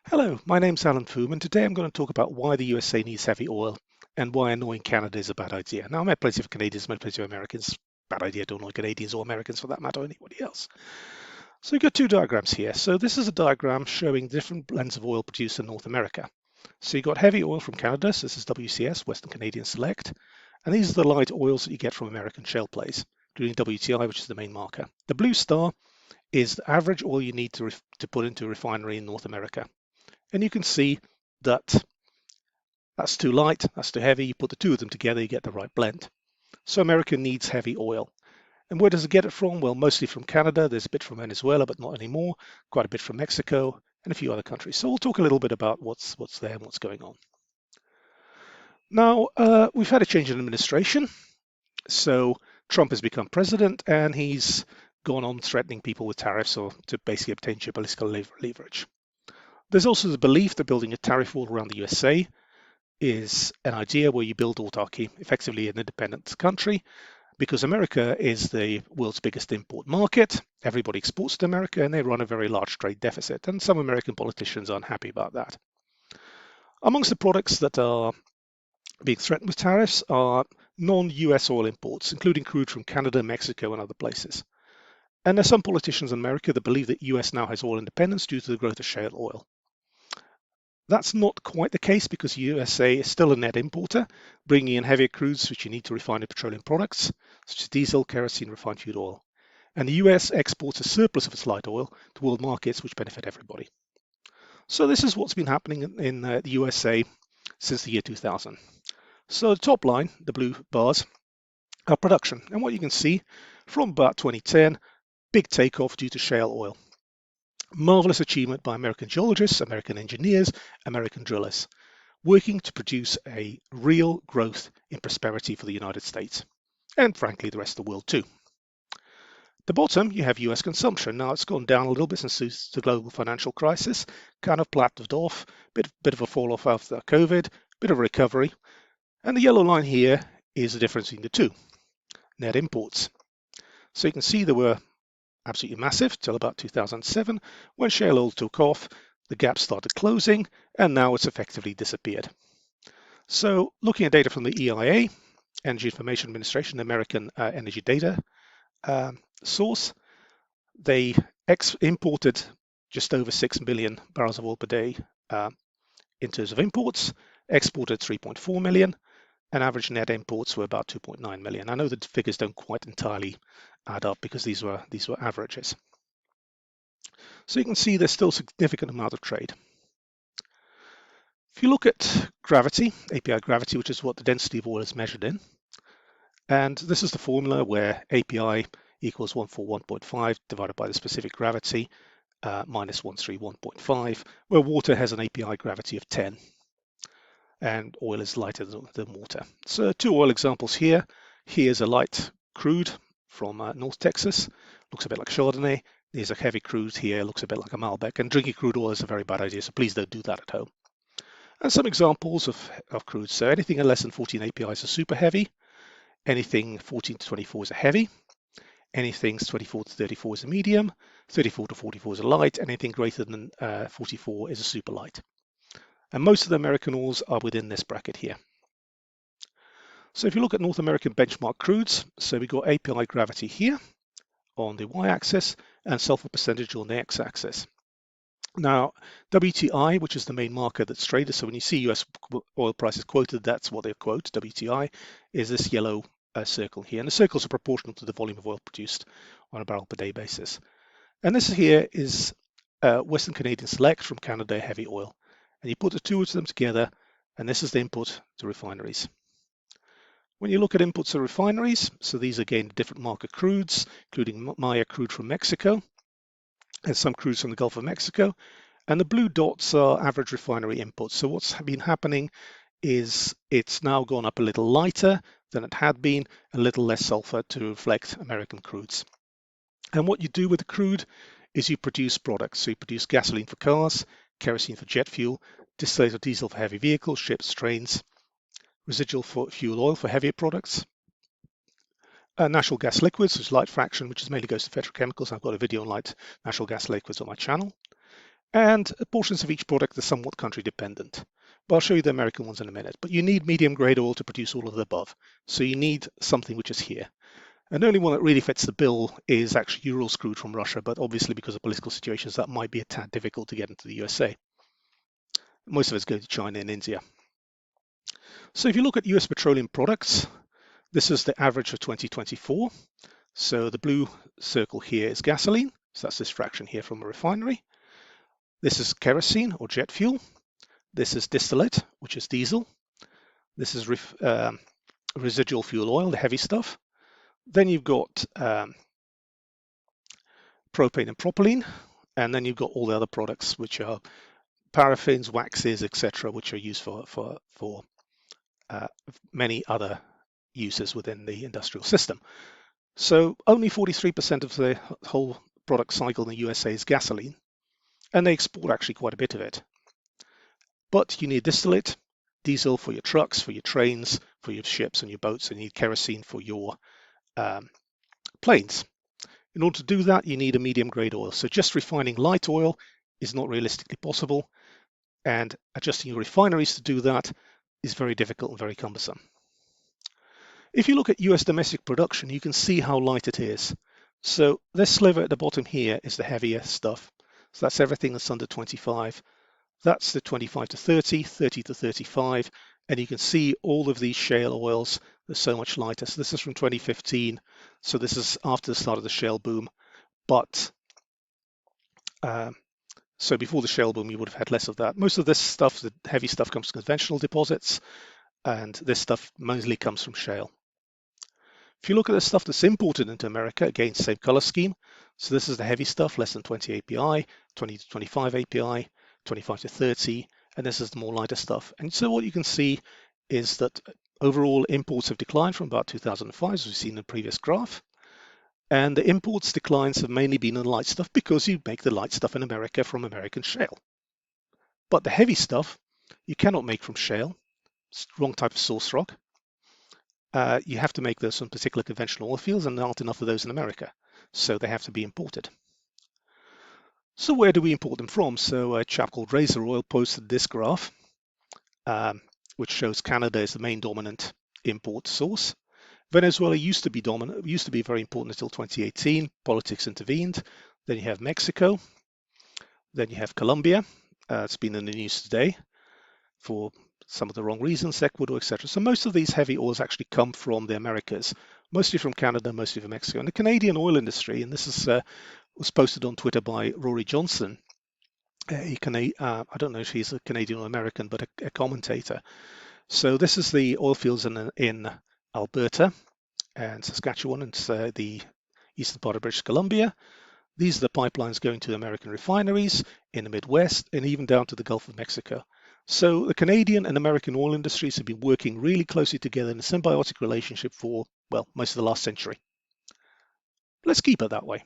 Hello, my name's Alan Foom, and today I'm going to talk about why the USA needs heavy oil and why annoying Canada is a bad idea. Now, I met plenty of Canadians, met plenty of Americans. Bad idea, don't annoy Canadians or Americans for that matter, or anybody else. So we've got two diagrams here. So this is a diagram showing different blends of oil produced in North America. So you've got heavy oil from Canada, so this is WCS, Western Canadian Select, and these are the light oils that you get from American shale plays, including WTI, which is the main marker. The blue star is the average oil you need to put into a refinery in North America. And you can see that that's too light, that's too heavy. You put the two of them together, you get the right blend. So America needs heavy oil. And where does it get it from? Well, mostly from Canada. There's a bit from Venezuela, but not anymore. Quite a bit from Mexico and a few other countries. So we'll talk a little bit about what's there and what's going on. Now, we've had a change in administration. So Trump has become president and he's gone on threatening people with tariffs or to basically obtain geopolitical leverage. There's also the belief that building a tariff wall around the USA is an idea where you build autarky, effectively an independent country, because America is the world's biggest import market. Everybody exports to America and they run a very large trade deficit. And some American politicians are unhappy about that. Amongst the products that are being threatened with tariffs are non-US oil imports, including crude from Canada, Mexico, and other places. And there's some politicians in America that believe that US now has oil independence due to the growth of shale oil. That's not quite the case because USA is still a net importer, bringing in heavier crudes which you need to refine in petroleum products, such as diesel, kerosene, refined fuel oil. And the US exports a surplus of its light oil to world markets which benefit everybody. So this is what's been happening in the USA since the year 2000. So the top line, the blue bars, are production. And what you can see from about 2010, big takeoff due to shale oil. Marvelous achievement by American geologists, American engineers, American drillers, working to produce a real growth in prosperity for the United States, and frankly the rest of the world too. The bottom, you have US consumption. Now it's gone down a little bit since the global financial crisis, kind of plateaued off, bit of a fall off after COVID, bit of a recovery. And the yellow line here is the difference between the two, net imports. So you can see there were absolutely massive till about 2007. When shale oil took off, the gap started closing, and now it's effectively disappeared. So looking at data from the EIA, Energy Information Administration, American energy data source, they imported just over 6 million barrels of oil per day in terms of imports, exported 3.4 million, and average net imports were about 2.9 million. I know the figures don't quite entirely add up because these were averages. So you can see there's still a significant amount of trade. If you look at gravity, API gravity, which is what the density of oil is measured in, and this is the formula where API equals 141.5 divided by the specific gravity minus 131.5, where water has an API gravity of 10 and oil is lighter than water. So two oil examples here. Here's a light crude from North Texas, looks a bit like Chardonnay. There's a heavy crude here, looks a bit like a Malbec, and drinking crude oil is a very bad idea, so please don't do that at home. And some examples of crude. So anything less than 14 APIs is super heavy, anything 14 to 24 is a heavy, anything 24 to 34 is a medium, 34 to 44 is a light, anything greater than 44 is a super light. And most of the American oils are within this bracket here. So if you look at North American benchmark crudes, so we got API gravity here on the y-axis and sulfur percentage on the x-axis. Now, WTI, which is the main marker that's traded, so when you see US oil prices quoted, that's what they quote, WTI, is this yellow circle here. And the circles are proportional to the volume of oil produced on a barrel per day basis. And this here is Western Canadian Select from Canada heavy oil. And you put the two of them together, and this is the input to refineries. When you look at inputs to refineries, so these are again different market crudes, including Maya crude from Mexico, and some crudes from the Gulf of Mexico. And the blue dots are average refinery inputs. So what's been happening is it's now gone up a little lighter than it had been, a little less sulfur to reflect American crudes. And what you do with the crude is you produce products. So you produce gasoline for cars, kerosene for jet fuel, distillate diesel for heavy vehicles, ships, trains, residual fuel oil for heavier products, natural gas liquids, which is light fraction, which mainly goes to petrochemicals. I've got a video on light natural gas liquids on my channel. And portions of each product are somewhat country dependent. But I'll show you the American ones in a minute. But you need medium grade oil to produce all of the above. So you need something which is here. And the only one that really fits the bill is actually Urals crude from Russia, but obviously because of political situations, that might be a tad difficult to get into the USA. Most of it's going to China and India. So if you look at US petroleum products, this is the average for 2024. So the blue circle here is gasoline. So that's this fraction here from a refinery. This is kerosene or jet fuel. This is distillate, which is diesel. This is residual fuel oil, the heavy stuff. Then you've got propane and propylene, and then you've got all the other products, which are paraffins, waxes, etc., which are used for many other uses within the industrial system. So only 43% of the whole product cycle in the USA is gasoline, and they export actually quite a bit of it. But you need distillate, diesel for your trucks, for your trains, for your ships and your boats, and you need kerosene for your planes. In order to do that, you need a medium grade oil. So just refining light oil is not realistically possible, and adjusting your refineries to do that is very difficult and very cumbersome. If you look at US domestic production, you can see how light it is. So this sliver at the bottom here is the heavier stuff. So that's everything that's under 25. That's the 25 to 30, 30 to 35, and you can see all of these shale oils, they're so much lighter. So this is from 2015, so this is after the start of the shale boom, but so before the shale boom, you would have had less of that. Most of this stuff, the heavy stuff, comes from conventional deposits, and this stuff mostly comes from shale. If you look at the stuff that's imported into America, again, same color scheme. So this is the heavy stuff, less than 20 API, 20 to 25 API, 25 to 30, and this is the more lighter stuff. And so what you can see is that overall imports have declined from about 2005, as we've seen in the previous graph. And the imports declines have mainly been in the light stuff because you make the light stuff in America from American shale. But the heavy stuff, you cannot make from shale. It's the wrong type of source rock. You have to make those from particular conventional oil fields, and there aren't enough of those in America. So they have to be imported. So where do we import them from? So a chap called Razor Oil posted this graph, which shows Canada is the main dominant import source. Venezuela used to be dominant, used to be very important until 2018. Politics intervened. Then you have Mexico. Then you have Colombia. It's been in the news today for some of the wrong reasons, Ecuador, etc. So most of these heavy oils actually come from the Americas, mostly from Canada, mostly from Mexico. And the Canadian oil industry, and this is was posted on Twitter by Rory Johnson. I don't know if he's a Canadian or American, but a commentator. So this is the oil fields in Alberta and Saskatchewan, and the eastern part of British Columbia. These are the pipelines going to American refineries in the Midwest and even down to the Gulf of Mexico. So the Canadian and American oil industries have been working really closely together in a symbiotic relationship for, well, most of the last century. Let's keep it that way.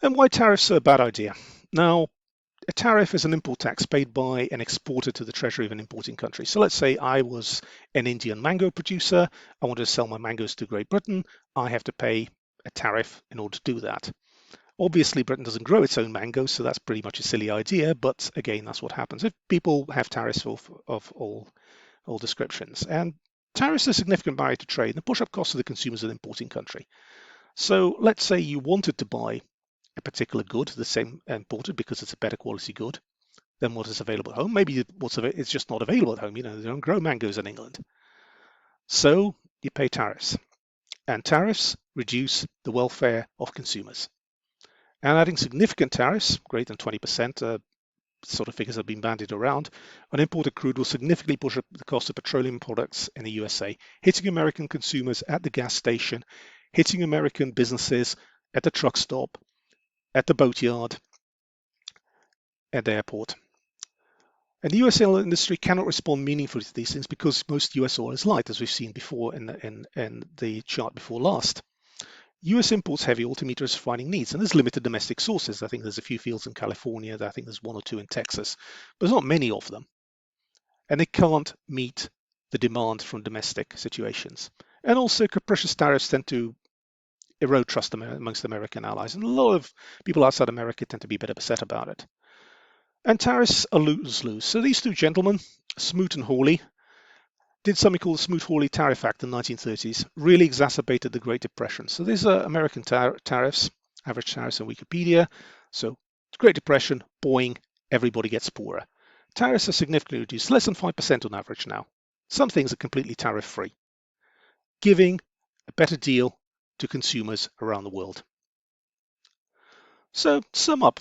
And why tariffs are a bad idea? Now, a tariff is an import tax paid by an exporter to the treasury of an importing country. So let's say I was an Indian mango producer. I wanted to sell my mangoes to Great Britain. I have to pay a tariff in order to do that. Obviously, Britain doesn't grow its own mangoes, so that's pretty much a silly idea. But again, that's what happens if people have tariffs of all descriptions. And tariffs are a significant barrier to trade and push up costs of the consumers of an importing country. So let's say you wanted to buy a particular good, the same imported because it's a better quality good than what is available at home. Maybe it's just not available at home. They don't grow mangoes in England. So you pay tariffs, and tariffs reduce the welfare of consumers. And adding significant tariffs, greater than 20%, sort of figures have been bandied around, on imported crude will significantly push up the cost of petroleum products in the USA, hitting American consumers at the gas station, hitting American businesses at the truck stop, at the boatyard, at the airport. And the US oil industry cannot respond meaningfully to these things because most US oil is light, as we've seen before in the chart before last. US imports heavy oil to meet its refining needs, and there's limited domestic sources. I think there's a few fields in California, I think there's one or two in Texas, but there's not many of them. And they can't meet the demand from domestic situations. And also capricious tariffs tend to erode trust amongst American allies. And a lot of people outside America tend to be a bit upset about it. And tariffs are lose-lose. So these two gentlemen, Smoot and Hawley, did something called the Smoot-Hawley Tariff Act in the 1930s, really exacerbated the Great Depression. So these are American tariffs, average tariffs on Wikipedia. So Great Depression, boing, everybody gets poorer. Tariffs are significantly reduced, less than 5% on average now. Some things are completely tariff-free, giving a better deal to consumers around the world. So, to sum up,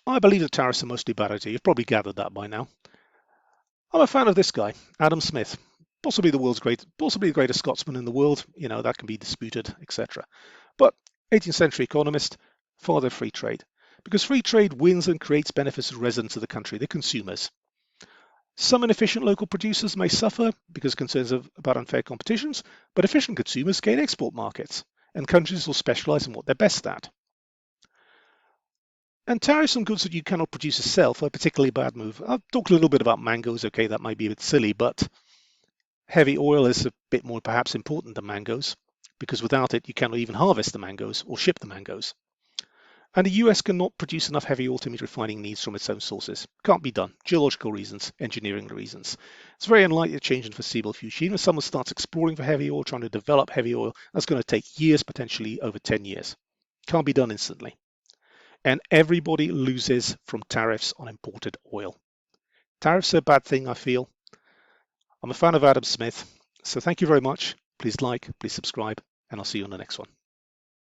I believe that tariffs are mostly a bad idea. You've probably gathered that by now. I'm a fan of this guy, Adam Smith, possibly the greatest Scotsman in the world. You know, that can be disputed, etc. But 18th century economist, father of free trade, because free trade wins and creates benefits to residents of the country, the consumers. Some inefficient local producers may suffer because of concerns about unfair competitions, but efficient consumers gain export markets, and countries will specialize in what they're best at. And tariffs on goods that you cannot produce yourself are a particularly bad move. I'll talk a little bit about mangoes. Okay, that might be a bit silly, but heavy oil is a bit more perhaps important than mangoes, because without it, you cannot even harvest the mangoes or ship the mangoes. And the US cannot produce enough heavy oil to meet refining needs from its own sources. Can't be done. Geological reasons, engineering reasons. It's very unlikely to change in the foreseeable future. Even if someone starts exploring for heavy oil, trying to develop heavy oil, that's going to take years, potentially over 10 years. Can't be done instantly. And everybody loses from tariffs on imported oil. Tariffs are a bad thing, I feel. I'm a fan of Adam Smith, so thank you very much. Please like, please subscribe, and I'll see you on the next one.